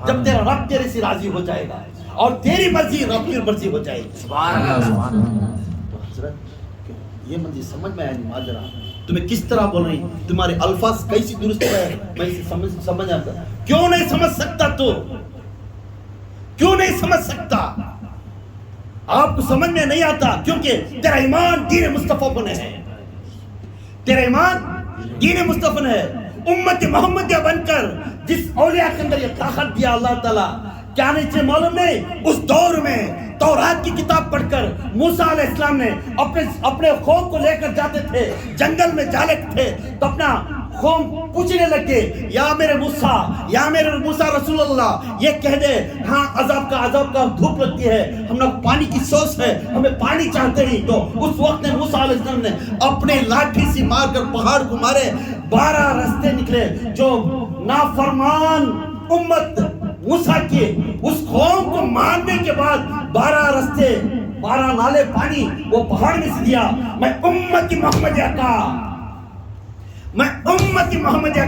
جب تیرا رب تیرے سے راضی ہو جائے گا اور تیری مرضی رب کی مرضی ہو جائے گی۔ سبحان اللہ. تو حضرت یہ مجھے سمجھ میں آیا ماجرا، تمہیں کس طرح بول رہی، تمہارے الفاظ کیسی درست ہے، میں اسے سمجھ آتا، کیوں نہیں سمجھ سکتا تو، کیوں نہیں سمجھ سکتا؟ آپ کو سمجھ میں نہیں آتا کیونکہ تیرا ایمان دین مصطفیٰ پر ہے، تیرا ایمان دین مصطفیٰ ہے، امت محمدیہ بن کر جس اولیاء کے اندر یہ طاقت دیا اللہ تعالیٰ، کیا نہیں چاہے معلوم نہیں؟ اس دور میں تورات کی کتاب پڑھ کر موسیٰ علیہ السلام نے اپنے قوم کو لے کر جاتے تھے، جنگل میں جالے تھے تو اپنا قوم پوچھنے لگے یا میرے موسیٰ رسول اللہ یہ کہہ دے ہاں عذاب کا دھوپ لگتی ہے، ہم نے پانی کی سوس ہے، ہمیں پانی چاہتے نہیں، تو اس وقت نے موسیٰ علیہ السلام نے اپنے لاٹھی سے مار کر پہاڑ کو مارے، 12 رستے نکلے، جو نافرمان امت موسیٰ کی اس قوم کو مارنے کے بعد 12 رستے 12 نالے پانی وہ پہاڑ میں سے دیا۔ میں امت محمدیہ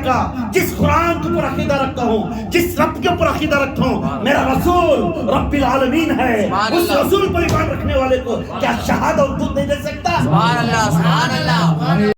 کا جس قرآن کے اوپر عقیدہ رکھتا ہوں، جس رب کے اوپر عقیدہ رکھتا ہوں، میرا رسول رب العالمین ہے، اس رسول پر ایمان رکھنے والے کو کیا شہادت اور دودھ نہیں دے سکتا؟ سبحان اللہ، سبحان اللہ.